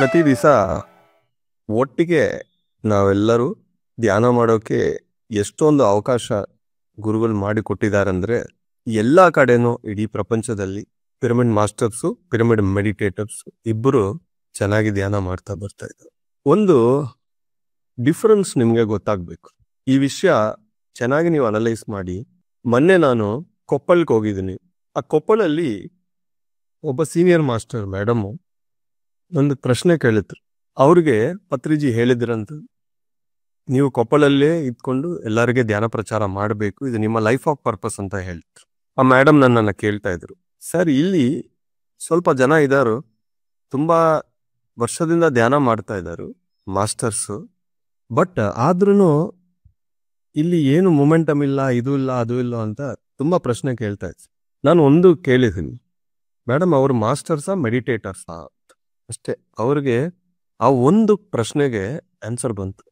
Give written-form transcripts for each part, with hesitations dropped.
ಪ್ರತಿ ದಿವಸ ಒಟ್ಟಿಗೆ ನಾವೆಲ್ಲರೂ ಧ್ಯಾನ ಮಾಡೋಕೆ ಎಷ್ಟೊಂದು ಅವಕಾಶ ಗುರುಗಳು ಮಾಡಿ ಕೊಟ್ಟಿದ್ದಾರೆ. ಎಲ್ಲ ಕಡೆನೂ ಇಡೀ ಪ್ರಪಂಚದಲ್ಲಿ ಪಿರಮಿಡ್ ಮಾಸ್ಟರ್ಸು, ಪಿರಮಿಡ್ ಮೆಡಿಟೇಟರ್ಸ್ ಇಬ್ಬರು ಚೆನ್ನಾಗಿ ಧ್ಯಾನ ಮಾಡ್ತಾ ಬರ್ತಾ ಇದ್ದಾರೆ. ಒಂದು ಡಿಫರೆನ್ಸ್ ನಿಮಗೆ ಗೊತ್ತಾಗಬೇಕು. ಈ ವಿಷಯ ಚೆನ್ನಾಗಿ ನೀವು ಅನಲೈಸ್ ಮಾಡಿ. ಮೊನ್ನೆ ನಾನು ಕೊಪ್ಪಳಕ್ಕೆ ಹೋಗಿದ್ದೀನಿ. ಆ ಕೊಪ್ಪಳಲ್ಲಿ ಒಬ್ಬ ಸೀನಿಯರ್ ಮಾಸ್ಟರ್ ಮೇಡಮು ಒಂದು ಪ್ರಶ್ನೆ ಕೇಳಿದ್ರು. ಅವ್ರಿಗೆ ಪತ್ರಿಜಿ ಹೇಳಿದ್ರಂತ, ನೀವು ಕೊಪ್ಪಳಲ್ಲೇ ಇದ್ಕೊಂಡು ಎಲ್ಲರಿಗೆ ಧ್ಯಾನ ಪ್ರಚಾರ ಮಾಡಬೇಕು, ಇದು ನಿಮ್ಮ ಲೈಫ್ ಆಫ್ ಪರ್ಪಸ್ ಅಂತ ಹೇಳಿದ್ರು. ಆ ಮೇಡಮ್ ನನ್ನನ್ನು ಕೇಳ್ತಾ ಇದ್ರು, ಸರ್ ಇಲ್ಲಿ ಸ್ವಲ್ಪ ಜನ ಇದ್ದಾರು, ತುಂಬಾ ವರ್ಷದಿಂದ ಧ್ಯಾನ ಮಾಡ್ತಾ ಇದ್ದಾರೆ ಮಾಸ್ಟರ್ಸು, ಬಟ್ ಆದ್ರೂ ಇಲ್ಲಿ ಏನು ಮೊಮೆಂಟಮ್ ಇಲ್ಲ, ಇದು ಇಲ್ಲ, ಅದು ಇಲ್ಲ ಅಂತ ತುಂಬಾ ಪ್ರಶ್ನೆ ಕೇಳ್ತಾ ಇದ್ರು. ನಾನು ಒಂದು ಕೇಳಿದ್ದೀನಿ, ಮೇಡಮ್ ಅವರು ಮಾಸ್ಟರ್ಸಾ ಮೆಡಿಟೇಟರ್ಸಾ ಅಷ್ಟೇ. ಅವ್ರಿಗೆ ಆ ಒಂದು ಪ್ರಶ್ನೆಗೆ ಆನ್ಸರ್ ಬಂತು.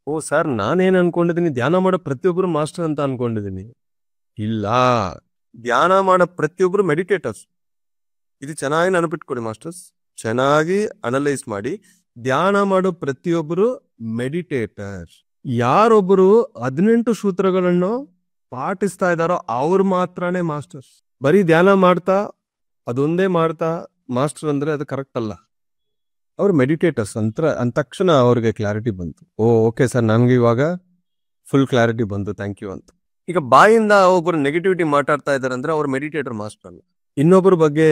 ಓ ಸರ್, ನಾನೇನು ಅನ್ಕೊಂಡಿದ್ದೀನಿ, ಧ್ಯಾನ ಮಾಡೋ ಪ್ರತಿಯೊಬ್ಬರು ಮಾಸ್ಟರ್ ಅಂತ ಅನ್ಕೊಂಡಿದ್ದೀನಿ. ಇಲ್ಲ, ಧ್ಯಾನ ಮಾಡೋ ಪ್ರತಿಯೊಬ್ಬರು ಮೆಡಿಟೇಟರ್ಸ್. ಇದು ಚೆನ್ನಾಗಿ ನೆನಪಿಟ್ಕೊಡಿ ಮಾಸ್ಟರ್ಸ್, ಚೆನ್ನಾಗಿ ಅನಲೈಸ್ ಮಾಡಿ. ಧ್ಯಾನ ಮಾಡೋ ಪ್ರತಿಯೊಬ್ಬರು ಮೆಡಿಟೇಟರ್. ಯಾರೊಬ್ಬರು 18 ಸೂತ್ರಗಳನ್ನು ಪಾಟಿಸ್ತಾ ಇದ್ದಾರೋ ಅವ್ರು ಮಾತ್ರನೇ ಮಾಸ್ಟರ್ಸ್. ಬರೀ ಧ್ಯಾನ ಮಾಡ್ತಾ ಅದೊಂದೇ ಮಾಡ್ತಾ ಮಾಸ್ಟರ್ ಅಂದ್ರೆ ಅದು ಕರೆಕ್ಟ್ ಅಲ್ಲ. ಅವ್ರು ಮೆಡಿಟೇಟರ್ಸ್ ಅಂದ ತಕ್ಷಣ ಅವ್ರಿಗೆ ಕ್ಲಾರಿಟಿ ಬಂತು. ಓಕೆ ಸರ್, ನನ್ಗೆ ಇವಾಗ ಫುಲ್ ಕ್ಲಾರಿಟಿ ಬಂತು, ಥ್ಯಾಂಕ್ ಯು ಅಂತ. ಈಗ ಬಾಯಿಂದ ಒಬ್ಬರು ನೆಗೆಟಿವಿಟಿ ಮಾತಾಡ್ತಾ ಇದಾರೆ ಅಂದ್ರೆ ಅವ್ರು ಮೆಡಿಟೇಟರ್ ಮಾಸ್ಟರ್ ಅಲ್ಲ. ಇನ್ನೊಬ್ಬರ ಬಗ್ಗೆ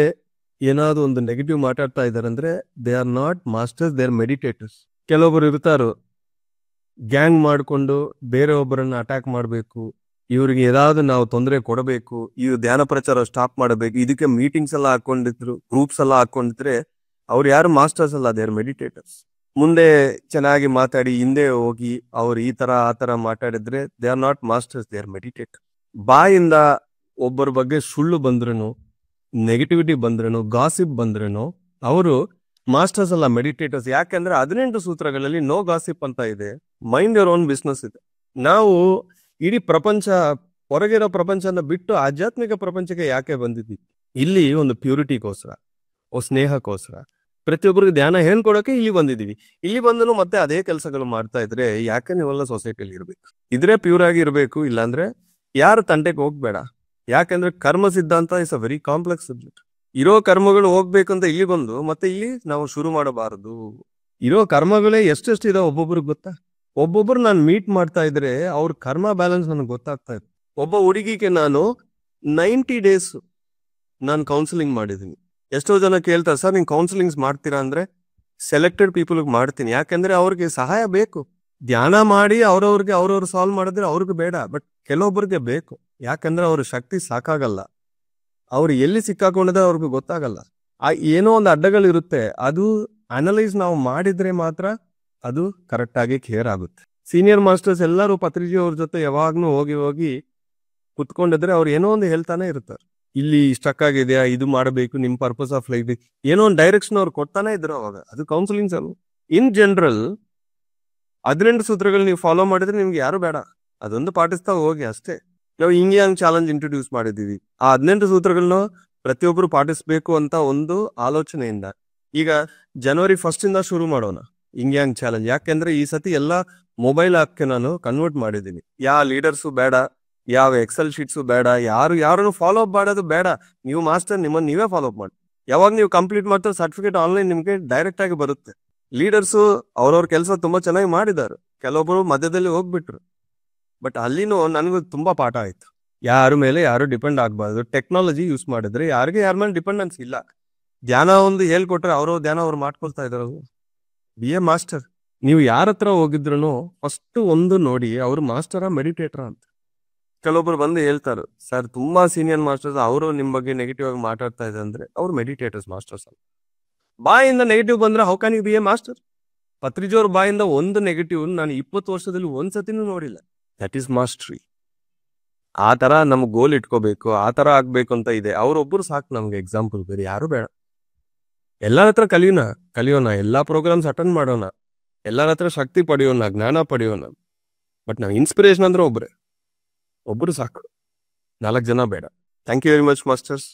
ಏನಾದ್ರು ಒಂದು ನೆಗೆಟಿವ್ ಮಾತಾಡ್ತಾ ಇದಾರೆ ಅಂದ್ರೆ they are not masters, they are meditators. ಕೆಲವೊಬ್ರು ಇರ್ತಾರೋ ಗ್ಯಾಂಗ್ ಮಾಡಿಕೊಂಡು ಬೇರೆ ಒಬ್ಬರನ್ನ ಅಟ್ಯಾಕ್ ಮಾಡಬೇಕು, ಇವ್ರಿಗೆ ಏದಾದ್ರು ನಾವು ತೊಂದರೆ ಕೊಡಬೇಕು, ಇವ್ರು ಧ್ಯಾನ ಪ್ರಚಾರ ಸ್ಟಾಪ್ ಮಾಡಬೇಕು, ಇದಕ್ಕೆ ಮೀಟಿಂಗ್ಸ್ ಎಲ್ಲ ಹಾಕೊಂಡಿದ್ರು, ಗ್ರೂಪ್ಸ್ ಎಲ್ಲ ಹಾಕೊಂಡಿದ್ರೆ ಅವ್ರು ಯಾರು ಮಾಸ್ಟರ್ಸ್ ಅಲ್ಲ, ದೇ ಆರ್ ಮೆಡಿಟೇಟರ್ಸ್. ಮುಂದೆ ಚೆನ್ನಾಗಿ ಮಾತಾಡಿ ಹಿಂದೆ ಹೋಗಿ ಅವ್ರು ಈ ತರ ಆ ತರ ಮಾತಾಡಿದ್ರೆ they are not masters, they R meditator. ಬಾಯಿಂದ ಒಬ್ಬರ ಬಗ್ಗೆ ಸುಳ್ಳು ಬಂದ್ರೂ, ನೆಗೆಟಿವಿಟಿ ಬಂದ್ರೂ, ಗಾಸಿಪ್ ಬಂದ್ರೂ ಅವರು ಮಾಸ್ಟರ್ಸ್ ಅಲ್ಲ, ಮೆಡಿಟೇಟರ್ಸ್. ಯಾಕಂದ್ರೆ 18 ಸೂತ್ರಗಳಲ್ಲಿ ನೋ ಗಾಸಿಪ್ ಅಂತ ಇದೆ, ಮೈಂಡ್ ಯುವರ್ ಓನ್ ಬಿಸ್ನೆಸ್ ಇದೆ. ನಾವು ಇಡೀ ಪ್ರಪಂಚ, ಹೊರಗಿರೋ ಪ್ರಪಂಚನ ಬಿಟ್ಟು ಆಧ್ಯಾತ್ಮಿಕ ಪ್ರಪಂಚಕ್ಕೆ ಯಾಕೆ ಬಂದಿದ್ದೀವಿ? ಇಲ್ಲಿ ಒಂದು ಪ್ಯೂರಿಟಿಗೋಸ್ಕರ, ಸ್ನೇಹಕ್ಕೋಸ್ಕರ, ಪ್ರತಿಯೊಬ್ಬರಿಗೆ ಧ್ಯಾನ ಹೇಳ್ಕೊಡೋಕೆ ಇಲ್ಲಿ ಬಂದಿದ್ದೀವಿ. ಇಲ್ಲಿ ಬಂದನು ಮತ್ತೆ ಅದೇ ಕೆಲಸಗಳು ಮಾಡ್ತಾ ಇದ್ರೆ ಯಾಕೆ ನೀವೆಲ್ಲ ಸೊಸೈಟಿಯಲ್ಲಿ ಇರ್ಬೇಕು? ಇದ್ರೆ ಪ್ಯೂರ್ ಆಗಿ ಇರಬೇಕು, ಇಲ್ಲಾಂದ್ರೆ ಯಾರು ತಂಟೆಗೆ ಹೋಗ್ಬೇಡ. ಯಾಕಂದ್ರೆ ಕರ್ಮ ಸಿದ್ಧಾಂತ is a very complex subject. ಇರೋ ಕರ್ಮಗಳು ಹೋಗ್ಬೇಕಂತ ಇಲ್ಲಿ ಬಂದು ಮತ್ತೆ ಇಲ್ಲಿ ನಾವು ಶುರು ಮಾಡಬಾರದು. ಇರೋ ಕರ್ಮಗಳೇ ಎಷ್ಟೆಷ್ಟು ಇದೆ ಒಬ್ಬೊಬ್ರಿಗೆ ಗೊತ್ತಾ? ಒಬ್ಬೊಬ್ರು ನಾನು ಮೀಟ್ ಮಾಡ್ತಾ ಇದ್ರೆ ಅವ್ರ ಕರ್ಮ ಬ್ಯಾಲೆನ್ಸ್ ನನಗೆ ಗೊತ್ತಾಗ್ತಾ ಇದೆ. ಒಬ್ಬ ಹುಡುಗಿಗೆ ನಾನು 90 ಡೇಸ್ ನಾನು ಕೌನ್ಸಿಲಿಂಗ್ ಮಾಡಿದ್ದೀನಿ. ಎಷ್ಟೋ ಜನ ಕೇಳ್ತಾರೆ, ಸರ್ ನೀವು ಕೌನ್ಸಿಲಿಂಗ್ಸ್ ಮಾಡ್ತೀರಾ ಅಂದ್ರೆ ಸೆಲೆಕ್ಟೆಡ್ ಪೀಪಲ್ಗೆ ಮಾಡ್ತೀನಿ. ಯಾಕಂದ್ರೆ ಅವ್ರಿಗೆ ಸಹಾಯ ಬೇಕು. ಧ್ಯಾನ ಮಾಡಿ ಅವ್ರವ್ರು ಸಾಲ್ವ್ ಮಾಡಿದ್ರೆ ಅವ್ರಿಗೆ ಬೇಡ, ಬಟ್ ಕೆಲವೊಬ್ಬರಿಗೆ ಬೇಕು. ಯಾಕಂದ್ರೆ ಅವ್ರ ಶಕ್ತಿ ಸಾಕಾಗಲ್ಲ, ಅವ್ರು ಎಲ್ಲಿ ಸಿಕ್ಕಾಕೊಂಡಿದ್ರೆ ಅವ್ರಿಗೆ ಗೊತ್ತಾಗಲ್ಲ. ಏನೋ ಒಂದು ಅಡ್ಡಗಳಿರುತ್ತೆ, ಅದು ಅನಲೈಸ್ ನಾವು ಮಾಡಿದ್ರೆ ಮಾತ್ರ ಅದು ಕರೆಕ್ಟ್ ಆಗಿ ಕ್ಲಿಯರ್ ಆಗುತ್ತೆ. ಸೀನಿಯರ್ ಮಾಸ್ಟರ್ಸ್ ಎಲ್ಲರೂ ಪತ್ರಿಜಿ ಅವ್ರ ಜೊತೆ ಯಾವಾಗ್ಲೂ ಹೋಗಿ ಕುತ್ಕೊಂಡಿದ್ರೆ ಅವ್ರು ಏನೋ ಒಂದು ಹೇಳ್ತಾನೆ ಇರ್ತಾರೆ. ಇಲ್ಲಿ ಸ್ಟಕ್ ಆಗಿದೆಯಾ, ಇದು ಮಾಡಬೇಕು, ನಿಮ್ ಪರ್ಪಸ್ ಆಫ್ ಲೈಫ್, ಏನೋ ಒಂದು ಡೈರೆಕ್ಷನ್ ಅವ್ರು ಕೊಡ್ತಾನೆ ಇದ್ರು. ಅವಾಗ ಅದು ಕೌನ್ಸಿಲಿಂಗ್ಸ್ ಅಲ್ಲ. ಇನ್ ಜನರಲ್ 18 ಸೂತ್ರಗಳು ನೀವು ಫಾಲೋ ಮಾಡಿದ್ರೆ ನಿಮ್ಗೆ ಯಾರು ಬೇಡ, ಅದೊಂದು ಪಾಟಿಸ್ತಾ ಹೋಗಿ ಅಷ್ಟೇ. ನಾವು ಹಿಂಗೆ ಹಂಗ್ ಚಾಲೆಂಜ್ ಇಂಟ್ರೊಡ್ಯೂಸ್ ಮಾಡಿದೀವಿ. ಆ 18 ಸೂತ್ರಗಳನ್ನ ಪ್ರತಿಯೊಬ್ರು ಪಾಟಿಸ್ಬೇಕು ಅಂತ ಒಂದು ಆಲೋಚನೆಯಿಂದ ಈಗ ಜನವರಿ 1 ಶುರು ಮಾಡೋಣ ಹಿಂಗೆ ಹಂಗ್ ಚಾಲೆಂಜ್. ಯಾಕೆಂದ್ರೆ ಈ ಸತಿ ಎಲ್ಲ ಮೊಬೈಲ್ ಆಪ್ಗೆ ನಾನು ಕನ್ವರ್ಟ್ ಮಾಡಿದ್ದೀನಿ. ಯಾವ ಲೀಡರ್ಸು ಬೇಡ, ಯಾವ ಎಕ್ಸೆಲ್ ಶೀಟ್ಸು ಬೇಡ, ಯಾರನ್ನು ಫಾಲೋ ಅಪ್ ಮಾಡೋದು ಬೇಡ. ನೀವು ಮಾಸ್ಟರ್ ನಿಮ್ಮನ್ನು ನೀವೇ ಫಾಲೋ ಅಪ್ ಮಾಡಿ. ಯಾವಾಗ ನೀವು ಕಂಪ್ಲೀಟ್ ಮಾಡ್ತಾರೆ ಸರ್ಟಿಫಿಕೇಟ್ ಆನ್ಲೈನ್ ನಿಮ್ಗೆ ಡೈರೆಕ್ಟ್ ಆಗಿ ಬರುತ್ತೆ. ಲೀಡರ್ಸು ಅವ್ರವ್ರ ಕೆಲಸ ತುಂಬಾ ಚೆನ್ನಾಗಿ ಮಾಡಿದ್ದಾರೆ, ಕೆಲವೊಬ್ರು ಮಧ್ಯದಲ್ಲಿ ಹೋಗ್ಬಿಟ್ರು. ಬಟ್ ಅಲ್ಲಿನೂ ನನಗೂ ತುಂಬಾ ಪಾಠ ಆಯ್ತು. ಯಾರ ಮೇಲೆ ಯಾರು ಡಿಪೆಂಡ್ ಆಗ್ಬಾರ್ದು. ಟೆಕ್ನಾಲಜಿ ಯೂಸ್ ಮಾಡಿದ್ರೆ ಯಾರಿಗೆ ಯಾರ ಮೇಲೆ ಡಿಪೆಂಡೆನ್ಸ್ ಇಲ್ಲ. ಧ್ಯಾನ ಒಂದು ಹೇಳ್ಕೊಟ್ರೆ ಅವ್ರವ್ರ ಧ್ಯಾನ ಅವ್ರು ಮಾಡ್ಕೊಳ್ತಾ ಇದ್ರು. B a master. ನೀವು ಯಾರ ಹತ್ರ ಹೋಗಿದ್ರು ಫಸ್ಟ್ ಒಂದು ನೋಡಿ, ಅವ್ರು ಮಾಸ್ಟರಾ ಮೆಡಿಟೇಟರ್ ಅಂತ. ಕೆಲವೊಬ್ರು ಬಂದು ಹೇಳ್ತಾರೆ, ಸರ್ ತುಂಬಾ ಸೀನಿಯರ್ ಮಾಸ್ಟರ್ಸ್ ಅವರು ನಿಮ್ ಬಗ್ಗೆ ನೆಗೆಟಿವ್ ಆಗಿ ಮಾತಾಡ್ತಾ ಇದ್ದಾರೆ ಅಂದ್ರೆ ಅವ್ರು ಮೆಡಿಟೇಟರ್ಸ್, ಮಾಸ್ಟರ್ಸ್ ಅಲ್ಲ. ಬಾಯಿಂದ ನೆಗೆಟಿವ್ ಬಂದ್ರೆ how can you be a master? Patriji ಅವ್ರ ಬಾಯಿಂದ ಒಂದು ನೆಗೆಟಿವ್ ನಾನು 20 ವರ್ಷದಲ್ಲಿ ಒಂದ್ಸತಿನೂ ನೋಡಿಲ್ಲ. That is mastery. ಆ ತರ ನಮ್ಗೆ ಗೋಲ್ ಇಟ್ಕೋಬೇಕು, ಆ ತರ ಆಗ್ಬೇಕು ಅಂತ ಇದೆ. ಅವ್ರೊಬ್ರು ಸಾಕು ನಮ್ಗೆ ಎಕ್ಸಾಂಪಲ್, ಬೇರೆ ಯಾರು ಬೇಡ. ಎಲ್ಲರ ಹತ್ರ ಕಲಿಯೋಣ, ಎಲ್ಲಾ ಪ್ರೋಗ್ರಾಮ್ಸ್ ಅಟೆಂಡ್ ಮಾಡೋಣ, ಎಲ್ಲರ ಹತ್ರ ಶಕ್ತಿ ಪಡೆಯೋಣ, ಜ್ಞಾನ ಪಡೆಯೋಣ. ಬಟ್ ನಾವು ಇನ್ಸ್ಪಿರೇಷನ್ ಅಂದ್ರೆ ಒಬ್ರು ಸಾಕು, 4 ಜನ ಬೇಡ. Thank you very much masters.